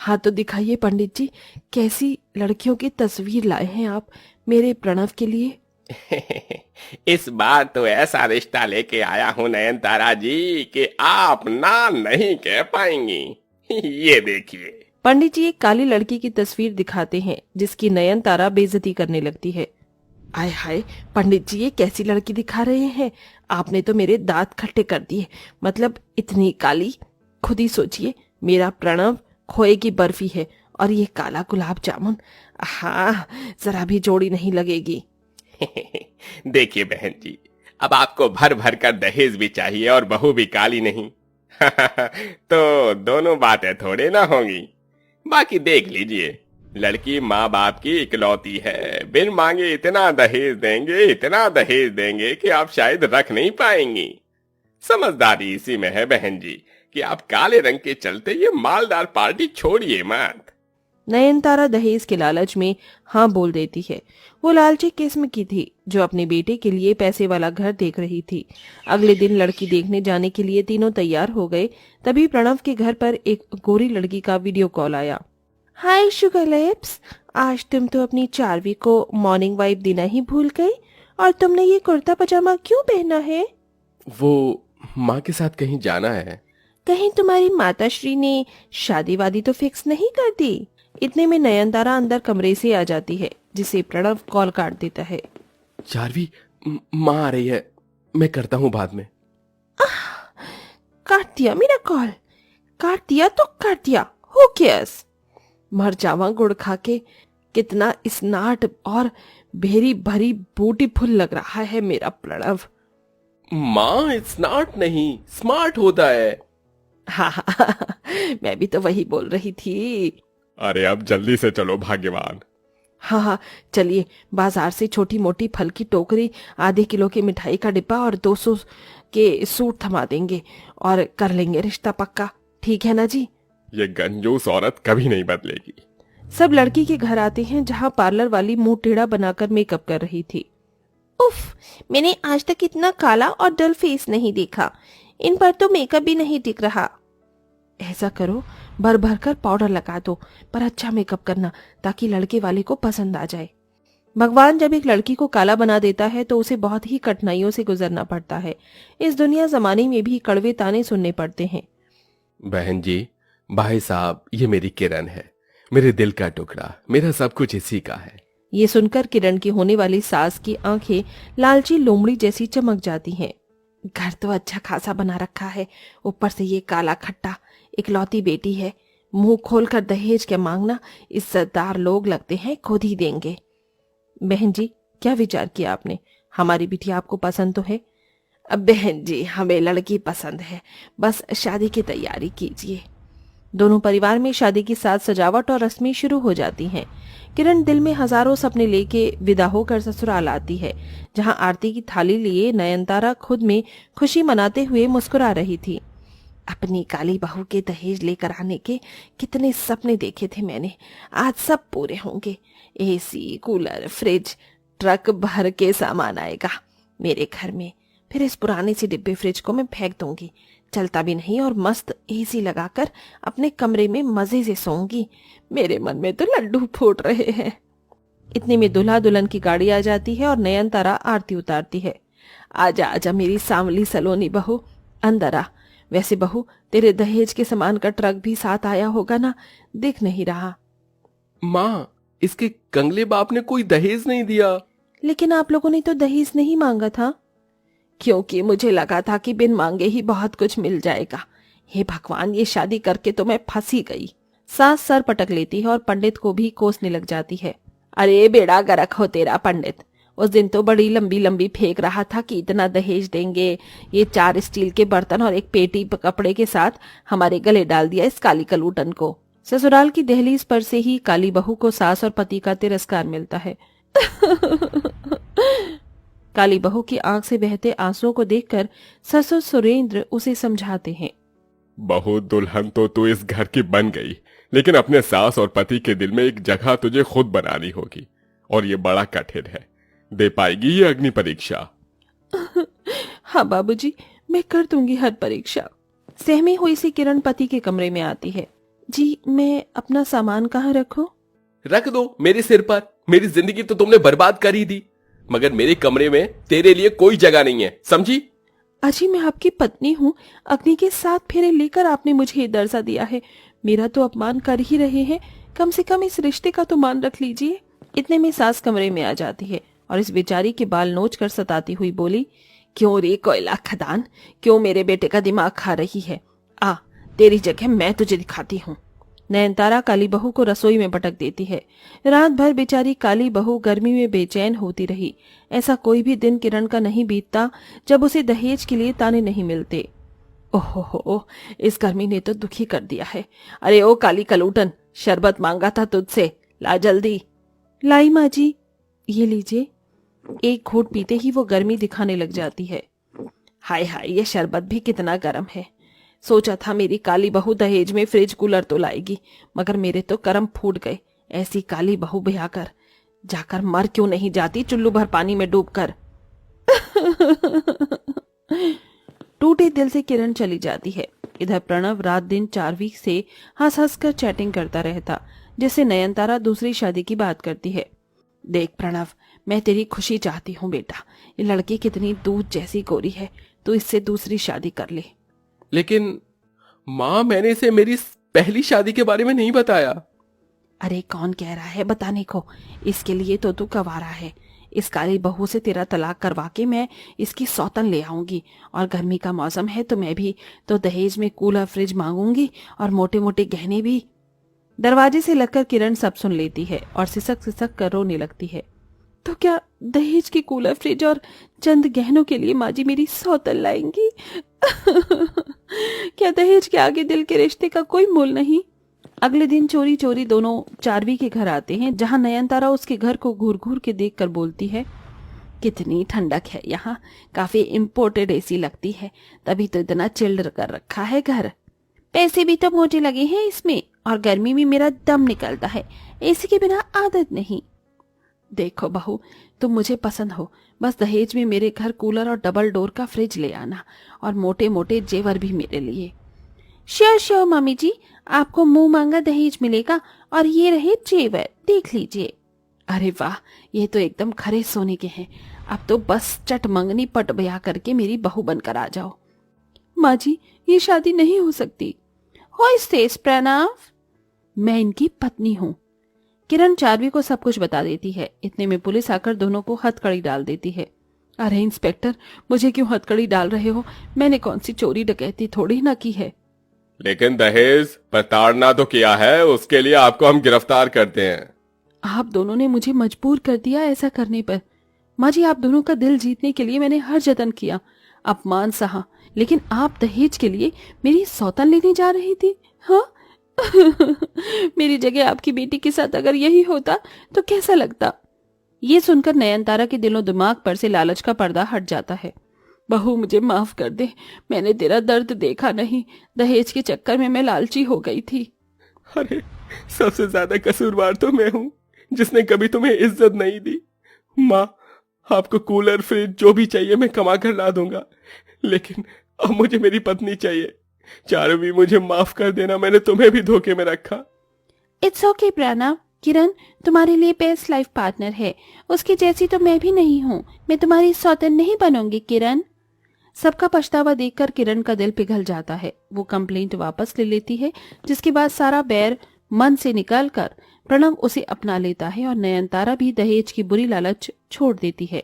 हाँ तो दिखाइए पंडित जी, कैसी लड़कियों की तस्वीर लाए हैं आप मेरे प्रणव के लिए। इस बार तो ऐसा रिश्ता लेके आया हूं नयनतारा जी कि आप ना नहीं कह पाएंगी। ये देखिए। पंडित जी एक काली लड़की की तस्वीर दिखाते हैं जिसकी नयनतारा बेइज्जती करने लगती है। आय हाय पंडित जी, ये कैसी लड़की दिखा रहे हैं? आपने तो मेरे दांत खट्टे कर दिए। मतलब इतनी काली। खुद ही सोचिए, मेरा प्रणव खोए की बर्फी है और ये काला गुलाब जामुन। हाँ, जरा भी जोड़ी नहीं लगेगी। देखिए बहन जी, अब आपको भर भर कर दहेज भी चाहिए और बहू भी काली नहीं। तो दोनों बातें थोड़े ना होंगी। बाकी देख लीजिए, लड़की माँ बाप की इकलौती है। बिन मांगे इतना दहेज देंगे कि आप शायद रख नहीं पाएंगी। समझदारी इसी में है बहन जी कि आप काले रंग के चलते ये मालदार पार्टी छोड़िए मत। नयनतारा दहेज के लालच में हाँ बोल देती है। वो लालची किस्म की थी जो अपने बेटे के लिए पैसे वाला घर देख रही थी। अगले दिन लड़की देखने जाने के लिए तीनों तैयार हो गए। तभी प्रणव के घर पर एक गोरी लड़की का वीडियो कॉल आया। हाय शुगर लिप्स, आज तुम तो अपनी चार्वी को मॉर्निंग वाइब देना ही भूल गई। और तुमने ये कुर्ता पजामा क्यों पहना है? वो माँ के साथ कहीं जाना है। कहीं तुम्हारी माताश्री ने शादी वादी तो फिक्स नहीं कर दी? इतने में नयनतारा अंदर कमरे से आ जाती है जिसे प्रणव कॉल काट देता है। चार्वी, माँ आ रही है, मैं करता हूँ बाद में। काट दिया मेरा कॉल। काट दिया तो काट दिया, हो केयर्स। मर जावा गुड़ खा के। कितना स्नाट और भेरी भरी ब्यूटीफुल लग रहा है मेरा प्रणव। माँ, इट्स नॉट नहीं, स्मार्ट होता है। हाँ, मैं भी तो वही बोल रही थी। अरे अब जल्दी से चलो भाग्यवान। हाँ, चलिए बाजार से छोटी मोटी फल की टोकरी, आधे किलो की मिठाई का डिब्बा और 200 के सूट थमा देंगे और कर लेंगे रिश्ता पक्का। ठीक है ना जी? ये कंजूस औरत कभी नहीं बदलेगी। सब लड़की के घर आते हैं जहाँ पार्लर वाली मुंह टेढ़ा बनाकर मेकअप कर रही थी। उफ, मैंने आज तक इतना काला और डल फेस नहीं देखा। इन पर तो मेकअप भी नहीं टिक रहा। ऐसा करो, भर भर कर पाउडर लगा दो, पर अच्छा मेकअप करना ताकि लड़के वाले को पसंद आ जाए। भगवान जब एक लड़की को काला बना देता है तो उसे बहुत ही कठिनाइयों से गुजरना पड़ता है। इस दुनिया जमाने में भी कड़वे ताने सुनने पड़ते हैं। बहन जी, भाई साहब, ये मेरी किरण है, मेरे दिल का टुकड़ा, मेरा सब कुछ इसी का है। ये सुनकर किरण की होने वाली सास की आंखें लालची लोमड़ी जैसी चमक जाती हैं। घर तो अच्छा खासा बना रखा है, ऊपर से ये काला खट्टा। इकलौती बेटी है, मुंह खोलकर दहेज क्या मांगना। इज्जतदार लोग लगते हैं खुद ही देंगे। बहन जी, क्या विचार किया आपने? हमारी बिटिया आपको पसंद तो है? अब बहन जी, हमें लड़की पसंद है, बस शादी की तैयारी कीजिए। दोनों परिवार में शादी की साज सजावट और रस्में शुरू हो जाती हैं। किरण दिल में हजारों सपने लेके विदा होकर ससुराल आती है, जहां आरती की थाली लिए नयनतारा खुद में खुशी मनाते हुए मुस्कुरा रही थी। अपनी काली बहू के दहेज लेकर आने के कितने सपने देखे थे मैंने, आज सब पूरे होंगे। एसी, कूलर, फ्रिज, ट्रक भर के सामान आएगा मेरे घर में। फिर इस पुराने से डिब्बे फ्रिज को मैं फेंक दूंगी, चलता भी नहीं, और मस्त एसी लगाकर अपने कमरे में मजे से सोऊंगी। मेरे मन में तो लड्डू फूट रहे हैं। इतने में दूल्हा दुल्हन की गाड़ी आ जाती है और नयनतारा आरती उतारती है। आजा आजा मेरी सांवली सलोनी बहू, अंदर आ। वैसे बहू, तेरे दहेज के सामान का ट्रक भी साथ आया होगा ना? दिख नहीं रहा। माँ, इसके कंगले बाप ने कोई दहेज नहीं दिया। लेकिन आप लोगों ने तो दहेज नहीं मांगा था। क्योंकि मुझे लगा था कि बिन मांगे ही बहुत कुछ मिल जाएगा। हे भगवान, ये शादी करके तो मैं फंसी गई। सास सर पटक लेती है और पंडित को भी कोसने लग जाती है। अरे बेड़ा गर्क हो तेरा पंडित, उस दिन तो बड़ी लंबी लंबी फेंक रहा था कि इतना दहेज देंगे। ये 4 स्टील के बर्तन और एक पेटी कपड़े के साथ हमारे गले डाल दिया इस काली कलूटन को। ससुराल की दहलीज पर से ही काली बहू को सास और पति का तिरस्कार मिलता है। काली बहू की आंख से बहते आंसुओं को देखकर ससुर सुरेंद्र उसे समझाते हैं। बहू दुल्हन तो तू इस घर की बन गई, लेकिन अपने सास और पति के दिल में एक जगह तुझे खुद बनानी होगी, और ये बड़ा कठिन है। दे पाएगी ये अग्नि परीक्षा? हाँ बाबूजी, मैं कर दूंगी हर परीक्षा। सहमी हुई सी किरण पति के कमरे में आती है। जी, मैं अपना सामान कहाँ रखूं? रख दो मेरे सिर पर। मेरी जिंदगी तो तुमने बर्बाद कर ही दी, मगर मेरे कमरे में तेरे लिए कोई जगह नहीं है, समझी? अजी, मैं आपकी पत्नी हूँ। अग्नि के 7 फेरे लेकर आपने मुझे ये दर्जा दिया है। मेरा तो अपमान कर ही रहे हैं, कम से कम इस रिश्ते का तो मान रख लीजिए। इतने में सास कमरे में आ जाती है और इस बेचारी के बाल नोच कर सताती हुई बोली, क्यों रे कोयला खदान, क्यों मेरे बेटे का दिमाग खा रही है? आ, तेरी जगह मैं तुझे दिखाती हूँ। नयनतारा काली बहू को रसोई में पटक देती है। रात भर बेचारी काली बहू गर्मी में बेचैन होती रही। ऐसा कोई भी दिन किरण का नहीं बीतता जब उसे दहेज के लिए ताने नहीं मिलते। ओहो, इस गर्मी ने तो दुखी कर दिया है। अरे ओ काली कलूटन, शरबत मांगा था तुझसे, ला जल्दी। लाई माँ जी, ये लीजिए। एक घूंट पीते ही वो गर्मी दिखाने लग जाती है। हाय हाय, ये शरबत भी कितना गर्म है। सोचा था मेरी काली बहू दहेज में फ्रिज कूलर तो लाएगी, मगर मेरे तो कर्म फूट गए। ऐसी काली बहू ब्याह कर जाकर मर क्यों नहीं जाती चुल्लू भर पानी में डूबकर। टूटे दिल से किरण चली जाती है। इधर प्रणव रात दिन 4 वीक से हंस हंस कर चैटिंग करता रहता, जिससे नयनतारा दूसरी शादी की बात करती है। देख प्रणव, मैं तेरी खुशी चाहती हूँ बेटा। ये लड़की कितनी दूध जैसी गोरी है, तू इससे दूसरी शादी कर ले। लेकिन माँ, मैंने इसे मेरी पहली शादी के बारे में नहीं बताया। अरे कौन कह रहा है बताने को? इसके लिए तो तू कवारा है। इस काली बहू से तेरा तलाक करवा के मैं इसकी सौतन ले आऊंगी, और गर्मी का मौसम है तो मैं भी तो दहेज में कूलर फ्रिज मांगूंगी और मोटे मोटे गहने भी। दरवाजे से लगकर किरण सब सुन लेती है और सिसक सिसक कर रोने लगती है। तो क्या दहेज की कूलर फ्रिज और चंद गहनों के लिए माँ जी मेरी सौतन लाएंगी? क्या दहेज के आगे दिल के रिश्ते का कोई मोल नहीं? अगले दिन चोरी चोरी दोनों चारवी के घर आते हैं, जहां नयनतारा उसके घर को घूर घूर के देखकर बोलती है, कितनी ठंडक है यहाँ, काफी इम्पोर्टेड एसी लगती है, तभी तो इतना चिल्ड कर रखा है घर। पैसे भी तो मोटे लगे हैं इसमें, और गर्मी में मेरा दम निकलता है, एसी के बिना आदत नहीं। देखो बहू, तुम मुझे पसंद हो, बस दहेज में मेरे घर कूलर और डबल डोर का फ्रिज ले आना, और मोटे मोटे जेवर भी मेरे लिए। श्योर श्योर मम्मी जी, आपको मुंह मांगा दहेज मिलेगा, और ये रहे जेवर, देख लीजिए। अरे वाह, ये तो एकदम खरे सोने के हैं। अब तो बस चट मंगनी पट ब्याह करके मेरी बहू बनकर आ जाओ। माँ जी, ये शादी नहीं हो सकती। हो इस प्रणव, मैं इनकी पत्नी हूँ। किरण चारवी को सब कुछ बता देती है। इतने में पुलिस आकर दोनों को हथकड़ी डाल देती है। अरे इंस्पेक्टर, मुझे क्यों हथकड़ी डाल रहे हो? मैंने कौन सी चोरी डकैती थोड़ी ना की है। लेकिन दहेज प्रताड़ना तो किया है, उसके लिए आपको हम गिरफ्तार करते हैं। आप दोनों ने मुझे मजबूर कर दिया ऐसा करने पर। माँ जी, आप दोनों का दिल जीतने के लिए मैंने हर जतन किया, अपमान सहा, लेकिन आप दहेज के लिए मेरी सौतन लेने जा रही थी। हाँ। मेरी जगह आपकी बेटी के साथ अगर यही होता तो कैसा लगता? ये सुनकर नयनतारा के दिलो दिमाग पर से लालच का पर्दा हट जाता है। बहू, मुझे माफ कर दे, मैंने तेरा दर्द देखा नहीं, दहेज के चक्कर में मैं लालची हो गई थी। अरे, सबसे ज्यादा कसूरवार तो मैं हूँ, जिसने कभी तुम्हें इज्जत नहीं दी। माँ, आपको कूलर फ्रिज जो भी चाहिए मैं कमा कर ला दूंगा, लेकिन अब मुझे मेरी पत्नी चाहिए। चारवी, मुझे माफ कर देना, मैंने तुम्हें भी धोखे में रखा। इट्स ओके प्रणव, किरण तुम्हारे लिए बेस्ट लाइफ पार्टनर है, उसकी जैसी तो मैं भी नहीं हूँ। मैं तुम्हारी सौतन नहीं बनूंगी किरण। सबका पछतावा देखकर किरण का दिल पिघल जाता है। वो कंप्लेंट वापस ले लेती है, जिसके बाद सारा बैर मन से निकालकर प्रणव उसे अपना लेता है और नयनतारा भी दहेज की बुरी लालच छोड़ देती है।